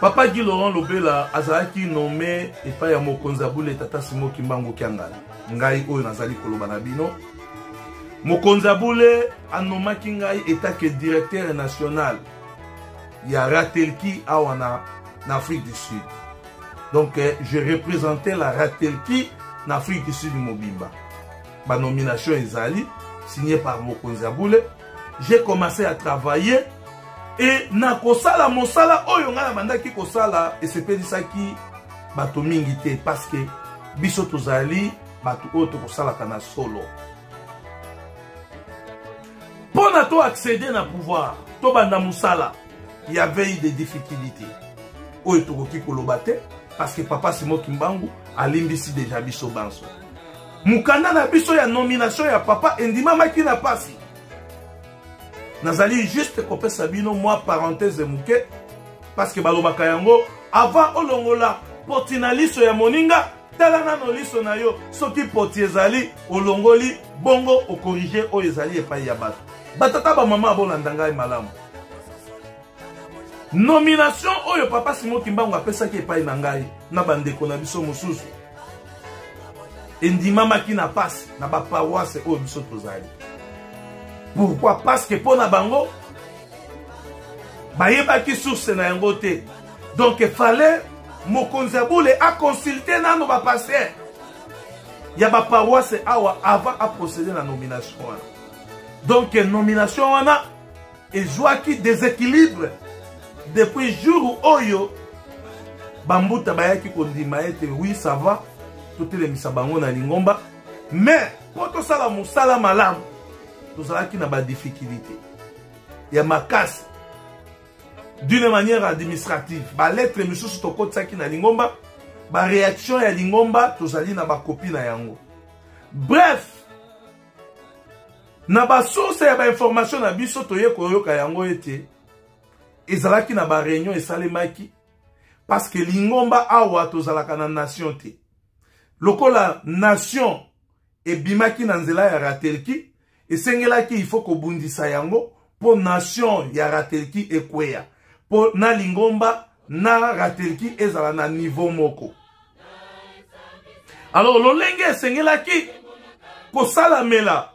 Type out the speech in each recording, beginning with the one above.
Papa Guy Laurent Lobela azalaki nommé epai ya mokonza bule tata Simon Kimbangu Kiangala. Ngai oyo nazali koloba na bino. Mokonza bule anomaki ngai etake directeur national ya Ratelki awana na Afrique du Sud. Donc je représentais la Ratelki na Afrique du Sud Mobimba. Ma nomination ezali signée par mokonza bule. J'ai commencé à travailler. Et na kosala mosala oyo nga na bandaki kosala esepedisaki bato mingi te parce que biso tozali bato oyo tokosalaka na solo. Pona to accéder na pouvoir to banda mosala, il y avait eu des difficultés oyo tokoki koloba te parce que papa Simon Kimbangu alimbisi déjà biso banso. Mukanda na biso ya nomination ya papa endimamaki na pasi. Nazali juste kopé Sabino, moi parenthèse mouke, parce que balobaka yango, avant olongola potina liso ya moninga, talana no liso na yo, soki poti ezali, olongoli, bongo, o corrigé, o ezali epai ya bato. Batata ba mama abolandanga malamu. Nomination oyo papa Simon Kimbangu apesaki epai na ngai, na bandeko na biso mosusu. Endimamaki na pasi, na ba paroisse oyo biso tozali. Pourquoi? Parce que pour Nabango, bayebaki source na yango te. Donc il fallait mokonza boule a consulter nano ba pasteur. Ya ba paroisse awa avant à procéder à la nomination. Donc nomination wana ezwaki déséquilibre depuis jour oyo bambuta bayaki kondima ete oui ça va tout les misabango na lingomba mais pour to sala musala malamu nous avons des difficultés. Il y a ma casse. D'une manière administrative. La lettre, monsieur, sur ton côté, ça qui n'a lingomba. La réaction à lingomba, tous allez na ba copie na yango. Bref. Na ba source ya ba information na biso toye koyoka yango ete. Ezalaki na ba réunion et salemaki. Parce que lingomba awa tozalaka na nation te. Lokola nation et bimaki na nzela ya Ratelki. Et sengelaki il faut que bundisa yango pour nation ya Ratelki ekweya pour na lingomba na Ratelki ezala na niveau moko. Alors lolenge sengelaki ko sala mela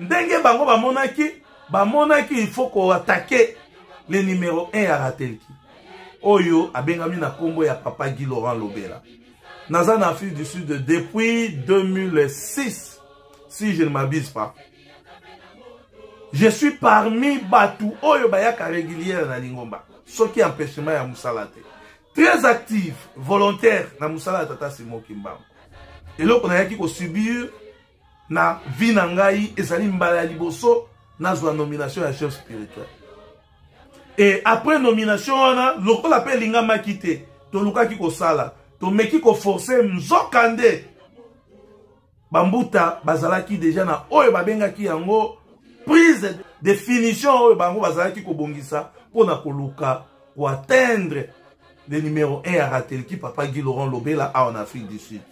ndenge bango bamonaki il faut ko attaquer le numéro 1 ya Ratelki. Oyo abengami na kombo ya papa Guy Laurent Lobela. Naza na Afrique du Sud depuis 2006 si je ne m'abuse pas. Je suis parmi Batou Oyo Bayaka régulière na Lingomba. Ce qui empêchement ya Moussalate. Très actif, volontaire na Moussala Tata Simon Kimbangu. Et là, on a qui subir na vie nangai et sali mbala liboso na zwa nomination à chef spirituel. Et après nomination, on a l'on appelle Linga Makite. To luka ki ko sala. To meki ko forcer mzokande. Bambuta bazalaki déjà na Oyo Babenga ki yango. Prise de finition oyo bango bazalaki kobongisa pona koluka pour atteindre le numéro 1 à Ratelki papa Guy Laurent Lobela en Afrique du Sud.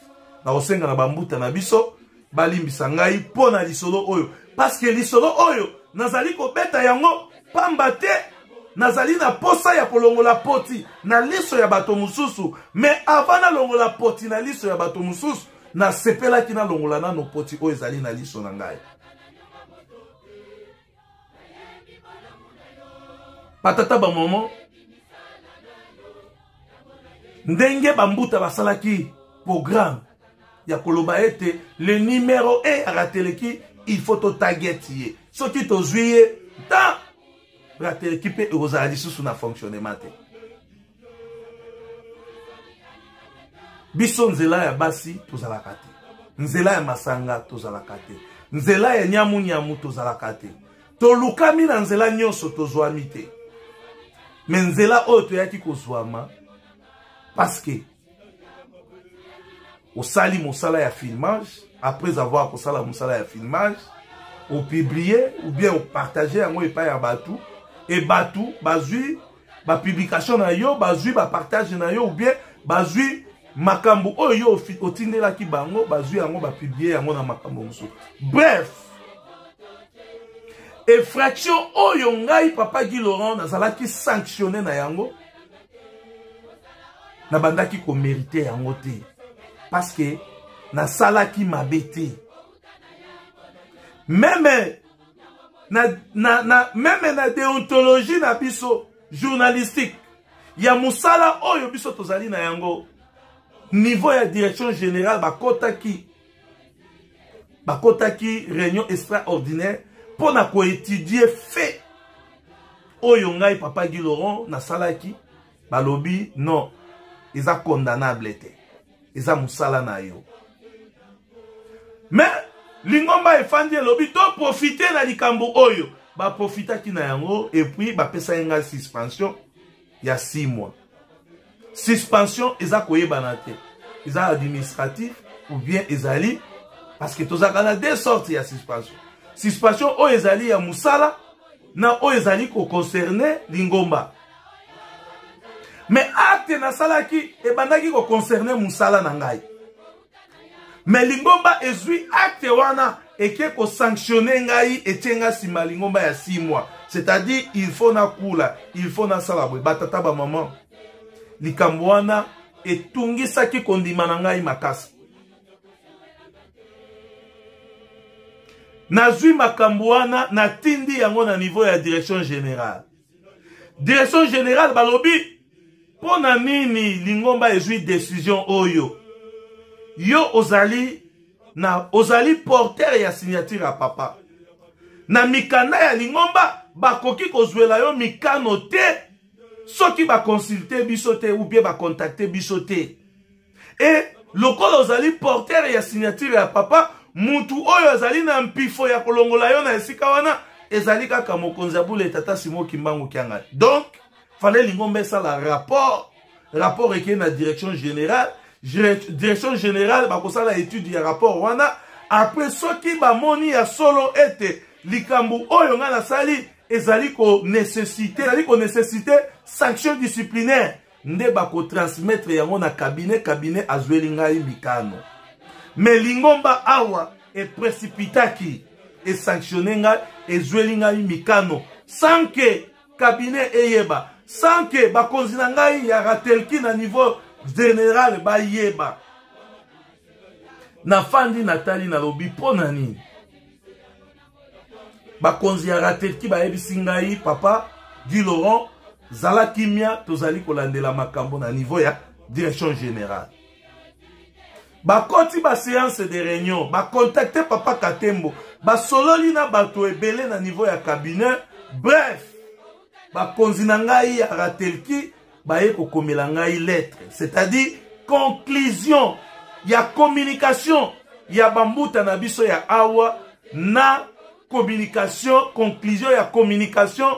Na osenga na bambuta na biso balimbisa ngai pona lisolo oyo parce que lisolo oyo nazali kobeta yango pamba te nazali na posa ya kolongola poti na liso ya bato mususu mais avant na longola poti na liso ya bato mususu na sepelaki na longola nano poti oyo ezali na liso na ngai. Patata ba moment ndenge bambuta basalaki programme ya koloba ete le numéro 1 à Ratelki il faut to target ye soki to zuye ta Ratelki pe ozali susu na fonctionnement te biso nzela ya basi tozalaka te nzela ya masanga tozalaka te nzela ya nyamu tozalaka te tolukami na nzela nyonso tozwami te. Mais nzela oyo toyaki kozwama parce que au sali mosala ya filmage après avoir kosala mosala ya filmage au publier ou bien au partager yango epai ya batu et batu bazui ba publication na yo bazui ba partage na yo ou bien bazui makambo oyo otindelaki bango bazui yango ba publier yango na makambo mosusu. Bref, infraction oyo ngai papa Guy Laurent nazalaki sanctionné na yango na bandaki ko mériter yango te parce que na salaki mabete même na déontologie na biso journalistique ya musala oyo biso tozali na yango niveau ya direction générale bakotaki réunion extraordinaire pour na ko étudier fait oyo ngai papa Guy Laurent na salaki balobi non eza condamnable te eza musala na yo mais lingomba efandi elobi to profiter na likambo oyo ba profitaki na yango et puis ba pesa nga suspension ya 6 mois suspension eza koyebana te eza administratif ou bien ezali parce que tozaka na deux sortes ya suspension oyo ezali ya musala na oyo ezali ko concerner lingomba mais acte na salaki ebandaki ko concerner musala na ngai mais lingomba ezui acte wana eke ko sanctionner ngai etenga sima lingomba ya 6 mois c'est-à-dire il faut na kula il faut na salabwe batata ba maman likambo wana etungisaki kondima na ngai makasi nazui makambo wana na tindi yango na niveau ya direction générale balobi pona nini lingomba ezui décision oyo yo ozali porteur ya signature ya papa na mikanda ya lingomba bakoki kozwela yo mikano te soki bakonsulte biso te ou bien bakontakte biso te et lokola ozali porteur ya signature ya papa mutu oyo azali na mpifo ya kolongola yo na esika wana ezali kaka mokonzi ya bule tata Simo Kimbangu Kianga. Donc fallait lingomba esala rapport eke na direction générale bakosala étude ya rapport wana après soki bamoni ya solo ete likambo oyo nga nasali ezali ko nécessité sanction disciplinaire nde bako transmettre yango na cabinet azweli ngai mikano mais lingomba awa e précipitaki e sanctionner ngai ezweli ngai mikano sans que cabinet eyeba sans que bakonzi na ngai ya ratelki na niveau général bayeba na fandi natali na lobi pona nini bakonzi ya ratelki bayebisi ngai papa Guy Laurent zala kimia tozali kolandela makambo na niveau ya direction générale bakoti ba séance de réunion ba contacter papa Katembo ba sololi na bato ebele na niveau ya cabinet bref bakonzi na ngai ya ratelki baye kokomela ngai lettre c'est-à-dire conclusion ya communication ya bambuta na biso ya awa na conclusion ya communication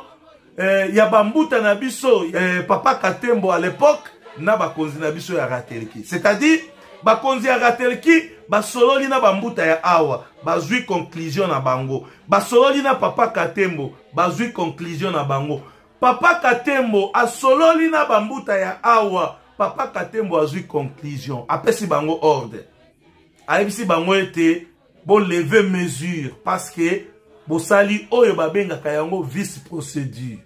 ya bambuta na biso papa Katembo à l'époque na bakonzi na biso ya ratelki c'est-à-dire bakonzi ya ratelki basololi na bambuta ya awa bazui conclusion na bango basololi na papa Katembo bazui conclusion na bango papa Katembo asololi na bambuta ya awa papa Katembo azui conclusion apesi bango ordre ayebisi bango ete bo lever mesure parce que bosali oyo babengaka yango vice procédure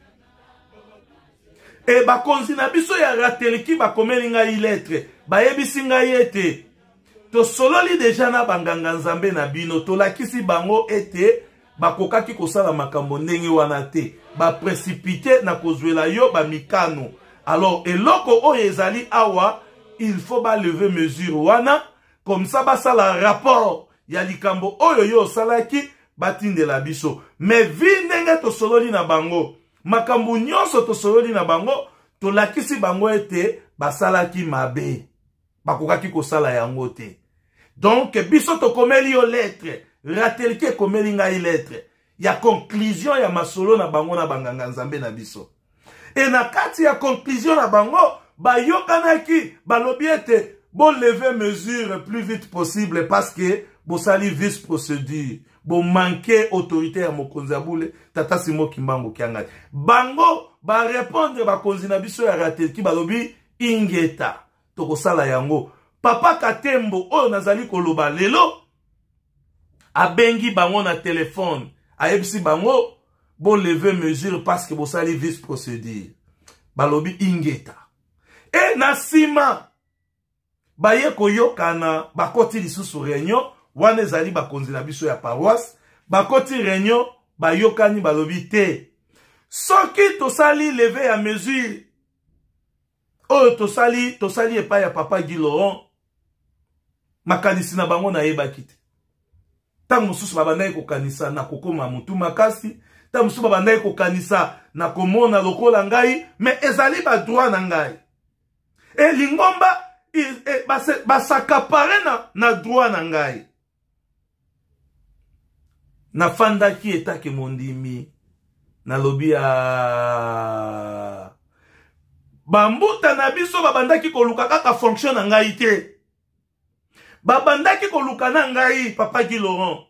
et bakonzi na biso ya ratelki bakomeli ngai lettre bayebisi ngai ete tosololi deja na banganga nzambe na bino tolakisi bango ete bakokaki kosala makambo ndenge wana te baprécipité na kozwela yo bamikano alors eloko oyo ezali awa il faut balever mesure wana comme ça basala rapport ya likambo oyo yo osalaki batindela biso mais vi ndenge tosololi na bango makambo nyonso tosololi na bango tolakisi bango ete basalaki mabe bakokaki kosala yango te donc biso tokomeli yo lettre ratelki ekomeli ngai lettre ya conclusion ya masolo na bango na banganga nzambe na biso et na kati ya conclusion na bango bayokanaki balobi ete bon lever mesure plus vite possible parce que bosali vice procédure bon manquer autorité ya mokonzi ya bule tata Simo Kimbangu Kianga bango ba répondre bakonzi na biso ya ratelki balobi ingeta tokosala yango papa Katembo oyo nazali koloba lelo abengi bango na téléphone ayebisi bango bon lever mesure parce que bosali vice procédure balobi ingeta E na sima baye koyokana bakoti lisusu réunion wana ezali bakonzi na biso ya paroisse bakoti réunion bayokani balobi te soki tosali levé ya mesure oyo tosali epai ya papa Guy Laurent makanisi na bango na yebaki te tango mosusu babandaki kokanisa na kokoma mutu makasi tango mosusu babandaki kokanisa na komona lokola ngai mais ezali ba droit na ngai e lingomba basakapare na droit na ngai nafandaki etake mondimi nalobi ya bambuta na biso babandaki koluka kaka fonction na ngai te babandaki koluka na ngai papa Guy Laurent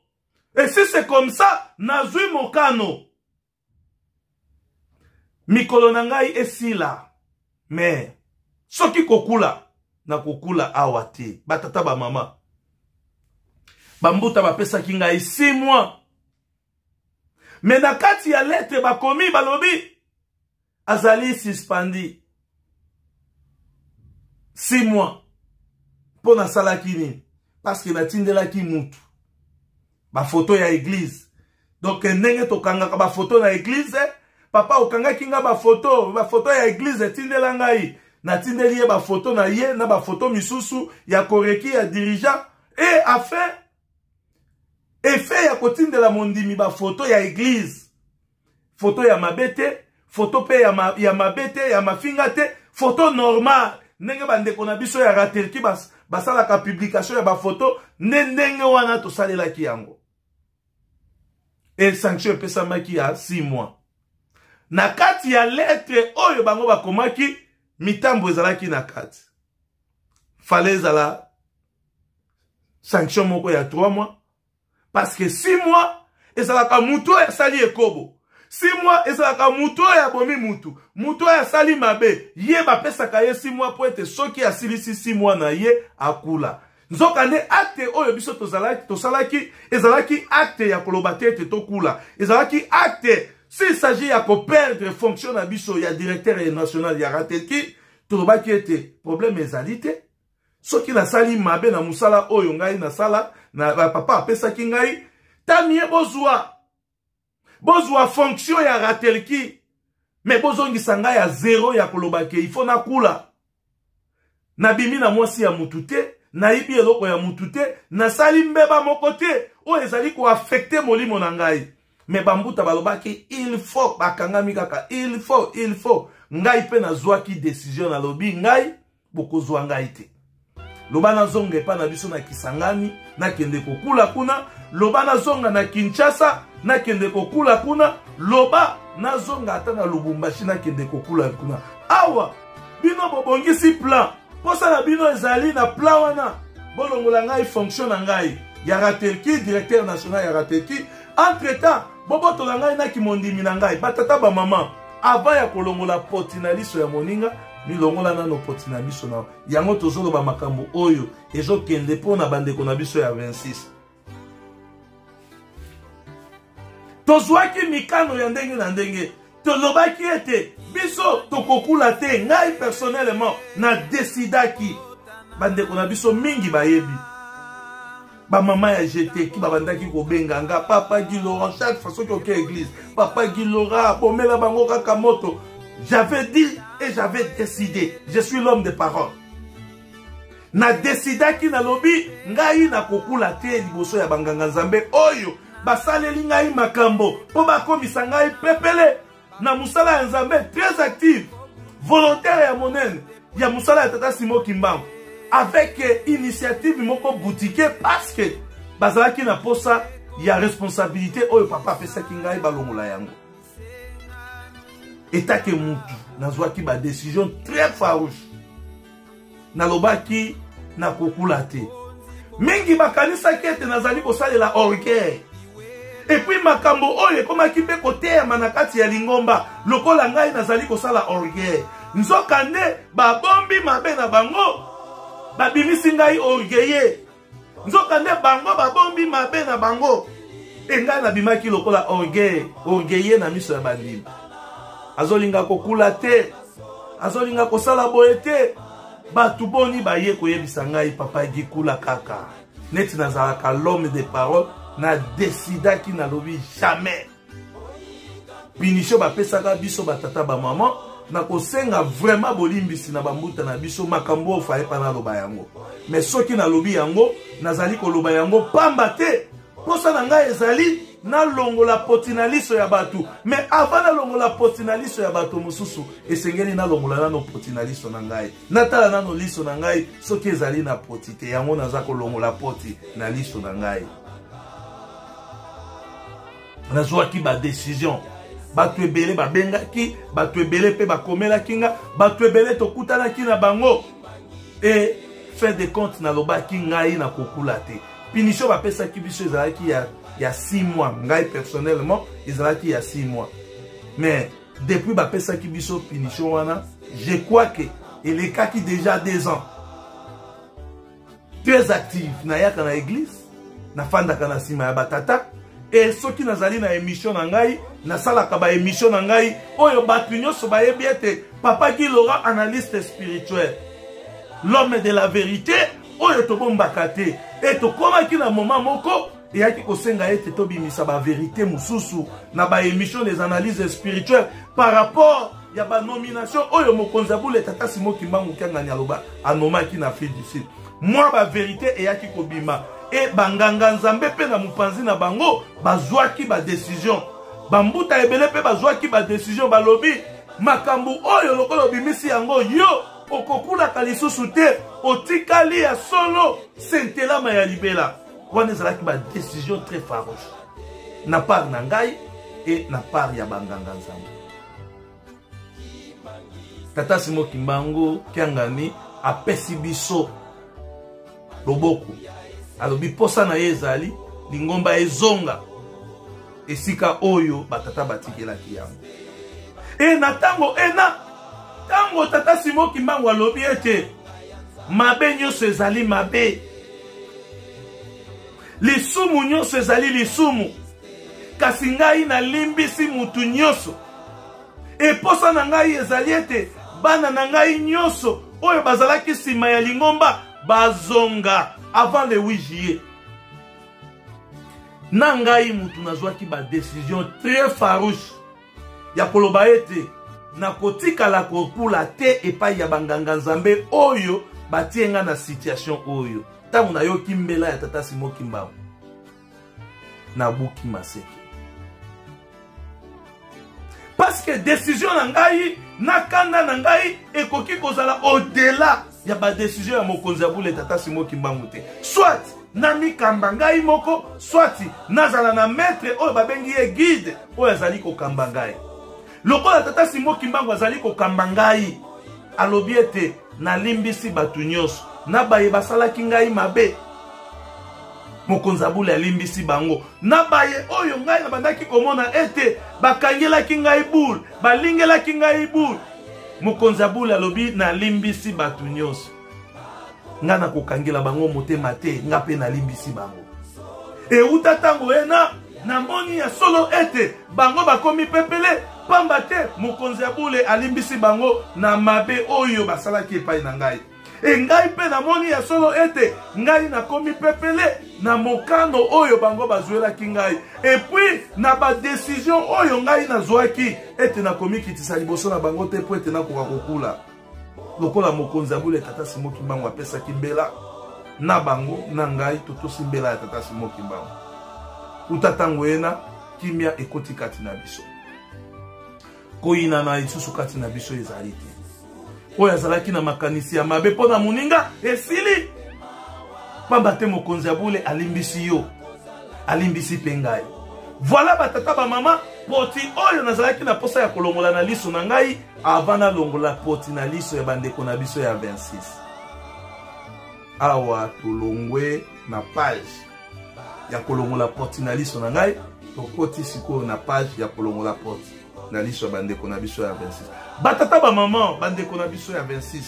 et si c'est comme ça nazwi mokano mikolo na ngai esila mais soki kokula na kokula awa te batata ba mama bambuta bapesaki ngai 6 mois mais na kati ya lettre bakomi balobi azali suspendi 6 mois pour na salaki nini parce que natindelaki mutu ba photo ya église donc ndenge tokangaka ba photo na église papa okangaki nga ba photo ya église tindela ngai natindeli ye ba photo na ye na ba photo misusu ya koreki ya dirigeant et afin effet ya kotindela mondimi ba photo ya église photo ya mabete photo pe ya mabete ya mafinga te photo normal ndenge bandeko na biso ya ratelki basalaka publication ya ba photo ndenge wana tosalelaki yango et sanction epesamaki ya 6 mois na kati ya lettre oyo bango bakomaki mitambo ezalaki na kati fallait ezala sanction moko ya 3 mois parce que 6 mois ezalaka mutu ya sali ekobo 6 mois ezalaka mutu ya bomi mutu ya sali mabe ye bapesaka ye 6 mois po ete soki asilisi 6 mois na ye akula nzokande acte oyo biso tosalaki ezalaki acte ya koloba te ete tokula ezalaki acte s'il s'agit ya koperdre fonction na biso ya directeur national ya ratelki tolobaki ete problème ezali te soki nasali mabe na musala oyo ngai nasala na papa apesaki ngai tamie bozwa fonction ya ratelki mais bozongisa ngai ya 0 ya kolobaki il faut nakula nabimi na mwasi ya mutu te nayibi eloko ya mutu te nasali mbeba moko te oyo ezali koaffecte molimo na ngai mais bambuta balobaki il faut bakangami kaka il faut ngai pe nazwaki décision na lobi ngai bokozwa ngai te loba nazonga epa na biso na Kisangani nakende kokula kuna loba nazonga na Kinshasa nakende kokula kuna loba nazonga ata na Lubumbashi nakende kokula kuna awa bino bobongisi plan posa na bino ezali na plan wana bolongola ngai fonction na ngai ya ratelki directeur national ya ratelki entre temps bobotola ngai na kimondimi na ngai batata ba mama avant ya kolongola poti na liso ya moninga milongola nano poti na biso na yango tozoloba makambo oyo ezokende mpo na bandeko na biso ya 26 tozwaki mikano ya ndenge na ndenge tolobaki ete biso tokokula te ngai personnellement na desidaki bandeko na biso mingi bayebi bamama ya GT ki babandaki kobenga nga papa Guy Laurent chaque fois soki oke église papa Guy Laurent bomela bango kaka moto j'avais dit et j'avais décidé je suis l'homme de parole na desidaki na lobi ngai na kokula te liboso ya banganga nzambe oyo basaleli ngai makambo po bakomisa ngai pepele na musala ya nzambe très active volontaire ya monene ya musala ya tata Simo Kimbangu avec initiative moko boutique parce que bazalaki na posa ya responsabilité oyo papa apesaki ngai balongola yango etake mutu nazwaki ba décision très farouche nalobaki na kokula te mingi bakanisaki ete nazali kosalela orgueil et puis makambo oyo ekomaki mpe koteyama na kati ya lingomba lokola ngai nazali kosala orgueil nzokande babombi mabe na bango babimisi ngai orgueilleux nzokande bango babombi mabe na bango engai nabimaki lokola orgueilleux na miso ya bandimi azolinga kokula te azolinga kosala boye te batu boni baye koyebisa ngai papa Gikula kaka neti nazalaka l'homme de parole na décidaki nalobi jamais pinisho bapesaka biso batata bamama na kosenga vraiment bolimbisi na bambuta na biso makambo ofaye pa naloba yango mais soki nalobi yango nazali koloba yango pamba te posa na ngai ezali na longola potina liso ya batu mais avant na longola potina liso ya batu mosusu esengeli na longola nano potina liso na ngai natala nano liso na ngai soki ezali na poti te yango naza kolongola poti na liso na ngai nazwaki ba décision batu ebele babengaki batu ebele pe bakomelaki nga batu ebele tokutanaki na bango et fait de compte na lobaki ngai na kokula te pinisho bapesaki biso ezalaki ya 6 mois ngai personnellement ezalaki ya 6 mois mais depuis bapesaki biso pinisho wana je crois que elekaki déjà 2 ans très actif nayaka na église nafandaka na nsima ya batata et soki nazali na émission na ngai nasalaka ba émission na ngai oyo batu nyonso bayebi ete papa Guy Laurent analyste spirituel l'homme de la vérité oyo tobombaka te et tokomaki na moment moko eyaki kosenga ete tobimisa ba vérité mususu na ba émission des analyses spirituelles par rapport ya ba nomination oyo mokonzi abule tata Simon Kimbangu Kiangani aloba anomaki na Afrique du Sud moi ba vérité eyaki kobima et banganga nzambe pe na mupanzi na bango bazwaki ba décision bambuta ebele pe bazwaki ba décision balobi makambu oyo lokolo bimisi yango yo okokulaka lisusu te otikali ya solo sentelama ya libela wana ezalaki ba décision très farouche na part na ngai et na part ya banganga nzambe tata Simon Kimbangu Kiangani apesi biso loboko alobi posa na ye ezali lingomba ezonga esika oyo batata batikelaki yango e na tango tata Simon Kimbangu alobi ete mabe nyonso ezali mabe lisumu nyonso ezali lisumu kasi ngai nalimbisi mutu nyonso e posa na ngai ezali ete bana na ngai nyonso oyo bazalaki nsima ya lingomba bazonga avant le 8 juillet. Nangai mutu nazwaki ba décision très farouche ya koloba ete na kotika la kokula te epai ya banganga nzambe oyo batienga na situation oyo tangu na yoki mbela ya tata Simon Kimbangu na buki maseke parce que décision na ngai na kanda na ngai ekoki kozala au-delà ya ba décision ya mokonzi abule tata Simon Kimbangu te soit na mikamba ngai moko soit nazala na maître oyo babengi ye guide oyo azali kokamba ngai lokola tata Simon Kimbangu azali kokamba ngai alobi ete nalimbisi batu nyonso na baye basalaki ngai mabe mokonzi abule alimbisi bango na baye oyo ngai na bandaki komona ete bakangelaki ngai boule balingelaki ngai boule mokonzi abule alobi nalimbisi batu nyonso nga na kokangela bango motema te nga pe nalimbisi bango euta tango ena namoni ya solo ete bango bakomi pepele pamba te mokonzi abule alimbisi bango na mabe oyo basalaki epai na ngai e ngai pe namoni ya solo ete ngai nakomi pepele na mokano oyo bango bazwelaki ngai epuis na ba décision oyo ngai nazwaki ete nakomi kitisa liboso na bango te po ete nakoka kokula lokola mokonzi abule tata Simon Kimbangu apesaki mbela na bango na ngai totosi mbela ya tata Simon Kimbangu uta tango ena kimia ekoti kati na biso koyina na lisusu kati na biso ezali te oyo azalaki na makanisi ya mabe mpo na moninga esili pamba te mokonzi abule alimbisi yo alimbisi pe ngai voilà batata bamama poti oyo nazalaki na posa ya kolongola na liso na ngai avant na longola poti na liso ya bandeko na biso ya 26 awa tolongwe na page ya kolongola poti na liso na ngai tokoti sikoyo na page ya kolongola poti na liso ya bandeko na biso ya 26 batata bamama bandeko na biso ya 26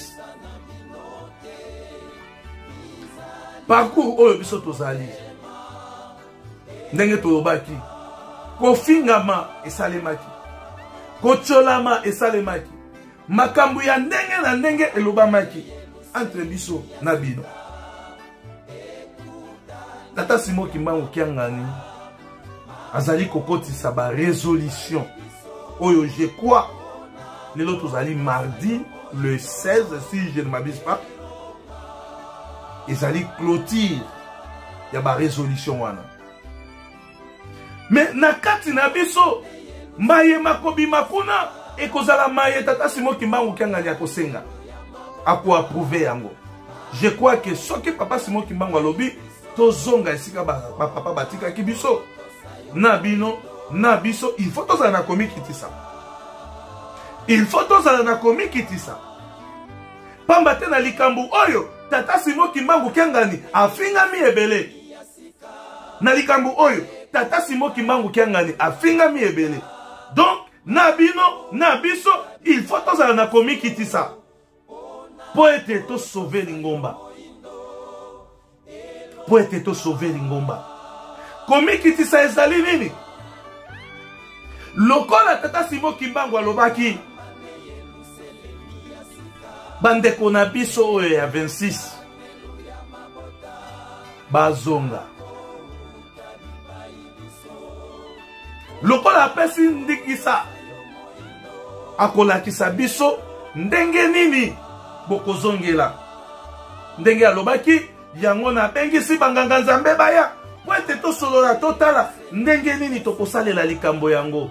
parcours oyo biso tozali ndenge tolobaki kofingama esalemaki kocholama esalemaki makambo ya ndenge na ndenge elobamaki entre biso na bino. Tata Simon Kimbangu Kiangani azali kokotisa ba résolution oyo je crois lelo tozali mardi le 16 si je ne m'abuse pas ezali clôture ya ba résolution wana. Mais na kati na biso maye makobima kuna ekozala maye Tata Simon Kimbangu Kiangani akosenga ako approuver yango. Je crois que soki papa Simon Kimbangu alobi tozonga esika ba papa batika ki biso na bino na biso il faut tozala na komi kitisa. Il faut tozala na komi kitisa. Pamba te na likambu oyo Tata Simon Kimbangu Kiangani afingami ebele. Na likambu oyo Tata Simon Kimbangu Kiangani afingami ebele. Donc na bino na biso il faut tozala na komi kitisa. Po ete to sauver lingomba. Po ete to sauver lingomba. Komi kitisa ezali nini? Lokola Tata Simon Kimbangu alobaki bandeko na biso oyo ya 26 bazonga. Lokola apesi ndikisa akolakisa biso ndenge nini bokozongela. Ndenge alobaki yango na bengisi banganga nzambe baya po ete tosolola totala ndenge nini tokosalela likambo yango.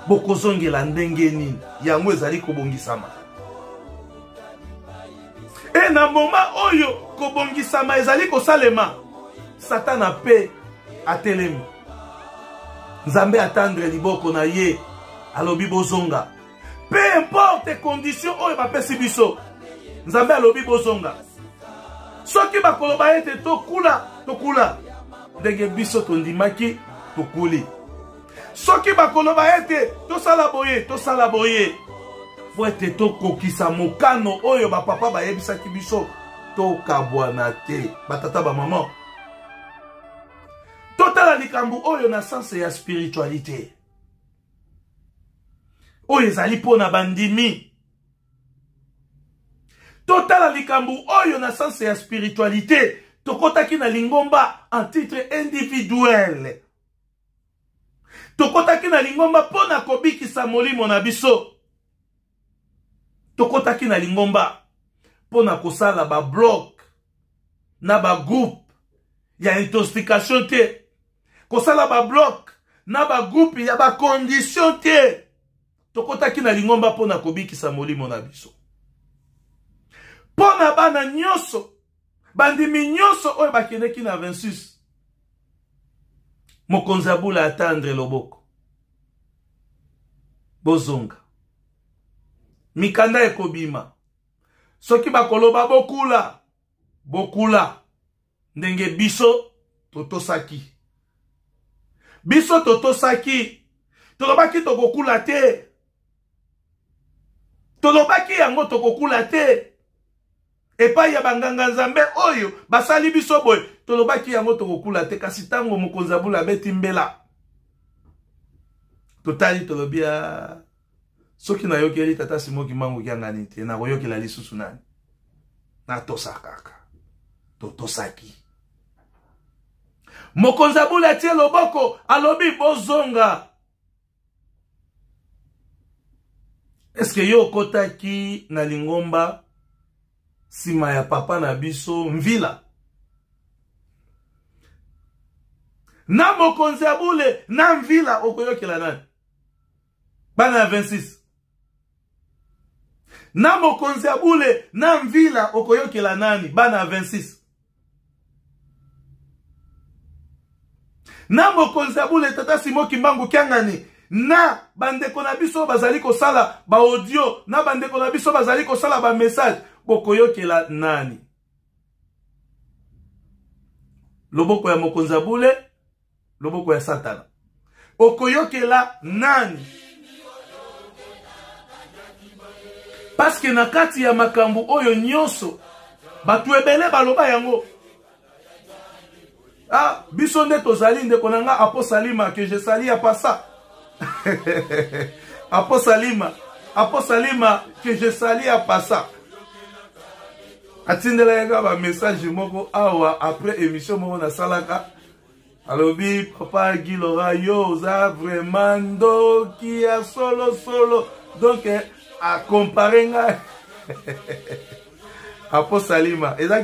Bokozongela ndenge nini yango ezali kobongisama. E na moma oyo kobongisama ezali kosalema Satana pe atelemi. Nzambe atendre liboko na ye alobi bozonga. Peu importe condition oyo bapesi biso Nzambe alobi bozonga. Soki bakoloba ete tokula ndenge biso tondimaki tokuli. Soki bakoloba ete tosala boye po ete tokokisa mokano oyo bapapa bayebisaki biso tokabwana te batata bamama. Totala likambu oyo na sens ya spiritualité oyo ezali pona bandimi. Totala likambu oyo na sens ya spiritualité tokotaki na lingomba en titre individuel. Tokotaki na lingomba pona kobikisa molimo na biso. Tokotaki na lingomba pona kosala ba bloc na ba groupe ya intoxication te. Kosala ba bloc na ba groupe ya ba condition te. Tokotaki na lingomba pona kobikisa molimo na biso. Pona bana nyonso bandimi nyonso oyo bakendeki na 26 mokonzi abula atendre loboko bozonga mikanda ekobima. Soki bakoloba bokula ndenge biso totosaki tolobaki tokokula te. Tolobaki yango tokokula te. Epai ya banganga nzambe oyo basali biso boy tolobaki yango tokokula te kasi tango mokonzi abula beti mbela totali tolobia soki na yokeli Tata Simon Kimbangu Kiangani te na koyokela lisusu nani na tosakaka totosaki. Mokonzi abula tie loboko alobi bozonga. Eske yo kotaki na lingomba sima ya papa na biso mvila na mokonzi abule na mvila okoyokela nani? Bana 26. Na mokonzi abule na mvila okoyokela nani? Bana 26. Na mokonzi abule Tata Simon Kimbangu Kiangani na bandeko na biso bazali kosala ba audio na bandeko na biso bazali kosala ba message bokoyokela nani? Loboko ya mokonzi abule, loboko ya Satana. Okoyokela nani? Parce que na kati ya makambu oyo nyonso batu ebele baloba yango. Ah, biso nde tozali ndeko nanga Apo Salima que je sali à pas ça. Apo Salima Apo Salima, que je salue à Passa. Atindela yaka ba message moko awa après émission moko na salaka. Alobi papa Guy Laurent yo za vraiment qui a solo. Donc à comparer nga Apo Salima, et là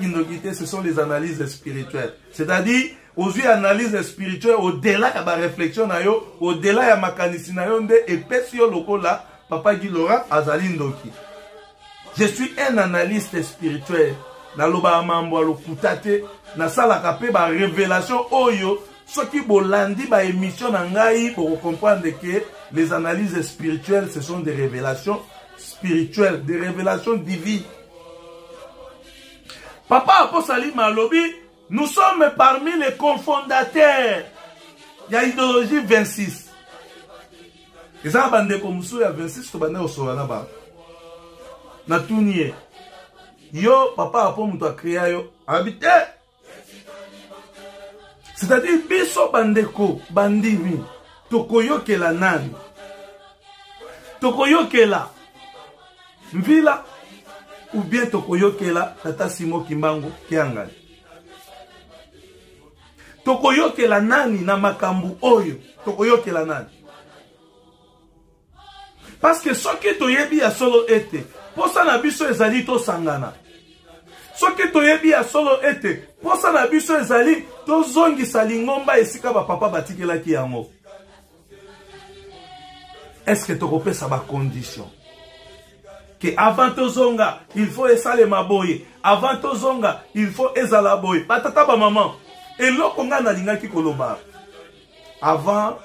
ce sont les analyses spirituelles. C'est-à-dire aux yeux analyse spirituelle au-delà de la réflexion na yo, au-delà ya makanisi na yo nde epesi yo lokola papa Guy Laurent azali ndoki. Je suis un analyste spirituel. Na loba mambo lokutate na sala kape ba révélation oyo soki bolandi ba émission na ngai pour comprendre que les analyses spirituelles ce sont des révélations spirituelles, des révélations divines. Papa Apo Salima lobi, nous sommes parmi les cofondateurs. Il y a idéologie 26. Et ça bande comme il y a 26 to bande osola na ba. Na tunie. Yo papa Apo muto créa yo habité. C'est-à-dire biso bandeko bandimi tokoyokela nani. Tokoyokela Mvila ou bien tokoyokela Tata Simo Kimbangu Kiangani. Tokoyokela nani na makambu oyo. Tokoyokela nani. Parce que ce qui toyebi ya solo ete, posa na biso ezali to sangana. Ce qui toyebi ya solo ete, posa na biso ezali to zongi salingomba esika ba papa batikela ki yango. Est-ce que tokopé sa ba condition? Que avant tozonga, il faut esale maboye. Avant tozonga, il faut ezala boye. Patata ba maman. Et lokonga na lingaki koloba. Avant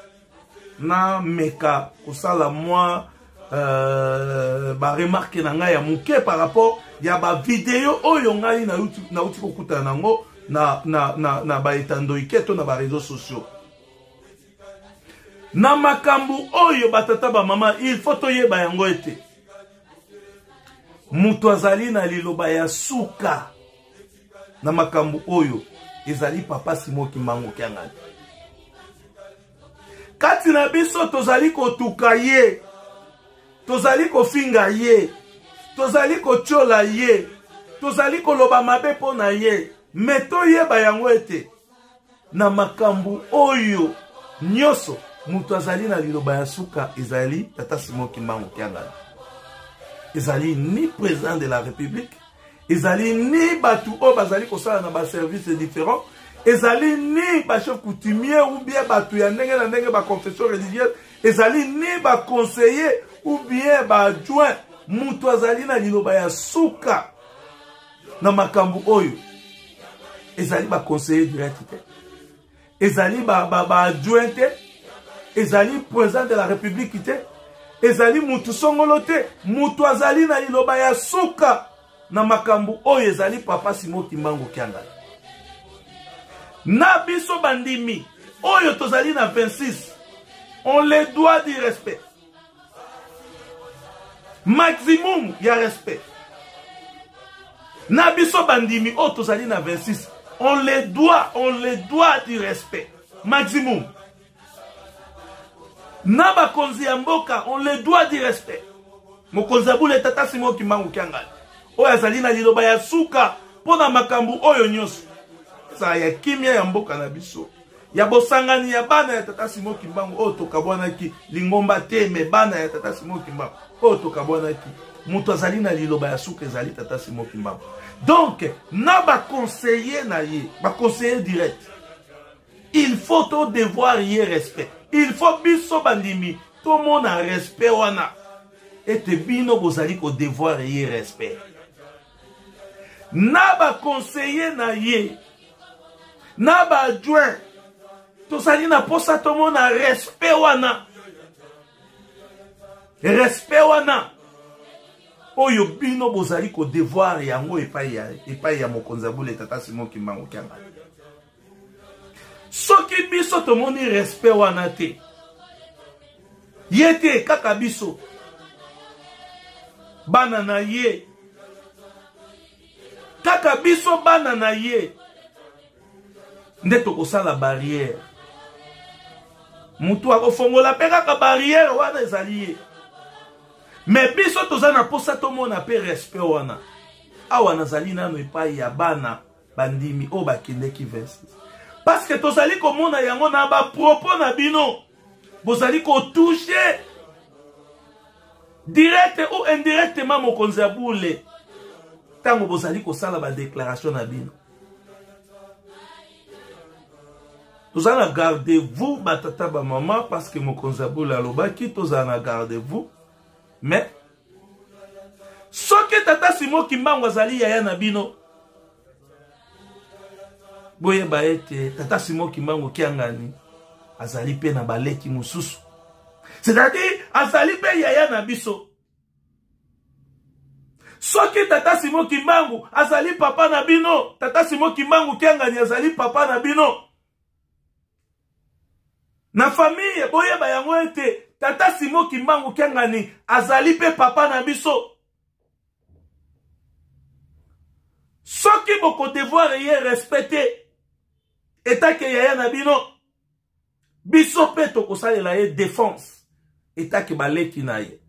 na meka kosala moi ba remarque na nga ya muke par rapport ya ba vidéo oyo ngai na YouTube na uti kokuta nango na ba etando iketo na ba réseaux sociaux. Na makambu oyo batata ba mama il faut toyeba yango ete. Mutu azali na liloba ya suka na makambu oyo ezali papa Simo Kimbangu Kiangani. Kati na biso tozali kotuka ye, tozali kofinga ye, tozali kochola ye, tozali koloba mabe pona ye, meto yeba yango ete na makambu oyo nyoso mutu azali na liloba ya suka ezali tata Simo Kimbangu Kiangani. Ezali ni président de la République, ezali ni batu o bazali kosala na ba services différents, ezali ni ba chef coutumier ou bien batu ya ndenge na ndenge ba confession religieuse, ezali ni ba conseiller ou bien ba adjoint, mutu azali na liloba ya suka na makambu oyo. Ezali ba conseiller direct te, ezali ba adjoint te, ezali président de la République te, ezali mutu songolo te, mutu azali na liloba ya suka na makambu oyo ezali papa Simo Kimbangu Kiangani. Na biso bandimi oyo tozali na 26, on les doit du respect. Maximum ya respect. Na biso bandimi oyo tozali na 26, on les doit du respect. Maximum. Na bakonzi ya mboka, on les doit du respect. Mokonzi abule tata Simo Kimbangu Kiangani. Oyo azali na liloba ya suka pona makambu oyo nyoso. Sa ya kimia ya mboka na biso. Ya bosangani ya bana ya tata Simo Kimbangu oyo tokabwanaki lingomba te me bana ya tata Simo Kimbangu oyo tokabwanaki. Mutu azali na liloba ya suka ezali tata Simo Kimbangu. Donc, na ba conseiller na ye, ba conseiller direct. Il faut to devoir y respect. Il faut biso bandimi to mona respect wana. Ete bino bozali ko devoir y respect. Na ba conseiller na ye, na ba adjoint, tozali na posa to mona respect wana. Respect wana. Oyo bino bozali ko devoir yango epai ya mokonzi abule tata Simo Kimbangu Kiangani. Soki biso to moni respect wana te. Yete kaka biso. Bana na ye. Kaka biso bana na ye. Nde tokosala barrière. Mutu akofongola pe kaka barrière wana ezali ye. mais biso toza na posa tomona pe respect wana awa nazali nano epai ya bana bandimi o bakendeki 26 parce que tozali komona yango na ba propos na bino bozali ko toucher direct ou indirectement mokonzi ya bule tango bozali kosala ba déclaration na bino. Tozala na gardez-vous batata ba maman parce que mokonzi ya bule alobaki tozala na gardez-vous. Mais soki tata Simon Kimbangu azali yaya na bino boyeba ete tata Simon Kimbangu kiangani azali pe na baleki mususu, c'est-à-dire azali pe yaya na biso. Soki tata Simon Kimbangu azali papa na bino, tata Simon Kimbangu kiangani azali papa na bino. Na famille boyeba yango ete tata Simon Kimbangu kiangani azali pe papa na biso. Soki boko devoir ye respecter eta ke yaya na bino biso pe tokosalela ye défense eta ke baleki na ye.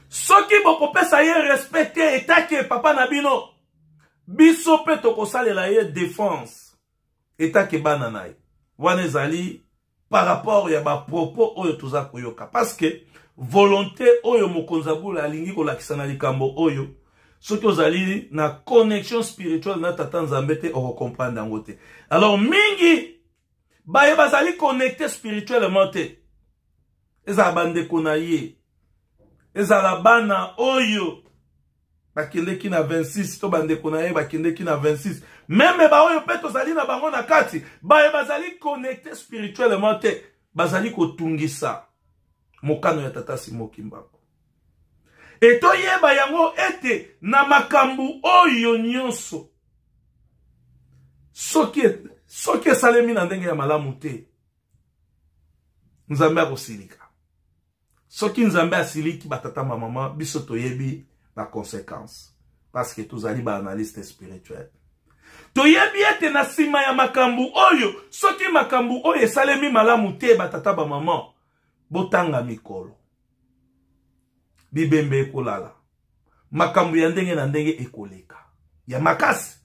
Soki boko pesa ye respecter eta ke papa na bino biso pe tokosalela ye défense eta ke bana na ye. Wana ezali par rapport ya ba propos oyo toza koyoka parce que volonté oyo mokonzi abula alingi kolakisa na likambo oyo soki ozali na connexion spirituelle na tata Nzambe te okocomprendre yango te. Alors mingi baye bazali connecté spirituellement te, ezala bandeko na ye, ezala bana oyo bakendeki na 26 to bandeko na ye bakendeki na 26 meme ba oyo pe tozali na bango na kati baye bazali connecté spirituellement te, bazali kotungisa mokano ya tata Simon Kimbangu. Et toyeba yango ete na makambu oyo nyonso soki esalemi na ndenge ya malamu te Nzambe akosilika. Soki Nzambe asiliki batata mama biso toyebi la conséquence parce que tozali ba analyste spirituel. Toyebi ete na sima ya makambu oyo soki makambu oyo esalemi malamu te batata ba mama botanga mikolo. Bibembe ekolala. Makambu ya ndenge na ndenge ekoleka. Ya makasi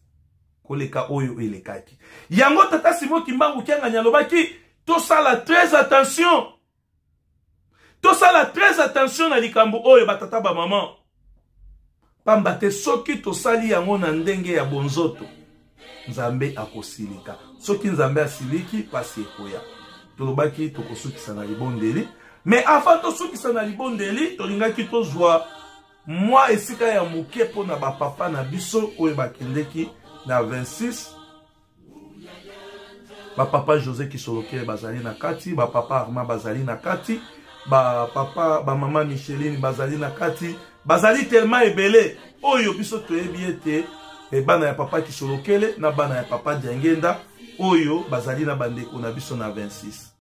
koleka oyo elekaki. Yango tata Simon Kimbangu kiangani alobaki tosala très attention. Tosala très attention na likambu oyo batata ba maman. Pamba te soki tosali yango na ndenge ya bonzoto Nzambe akosilika. Soki Nzambe asiliki pasi ekoya. Tolobaki tokosukisa na libondeli. Mais avant de ce qui s'en a libondeli, tolingaki tozwa moi esika ya muke pona ba papa na biso oyo bakendeki na 26 ba papa José Kisolokele bazali na kati, ba papa Armand bazali na kati, ba papa ba mama Micheline bazali na kati, bazali tellement ebele oyo biso toyebi ete bana ya papa Kisolokele na bana ya papa Diangenda oyo bazali na bandeko na biso na 26.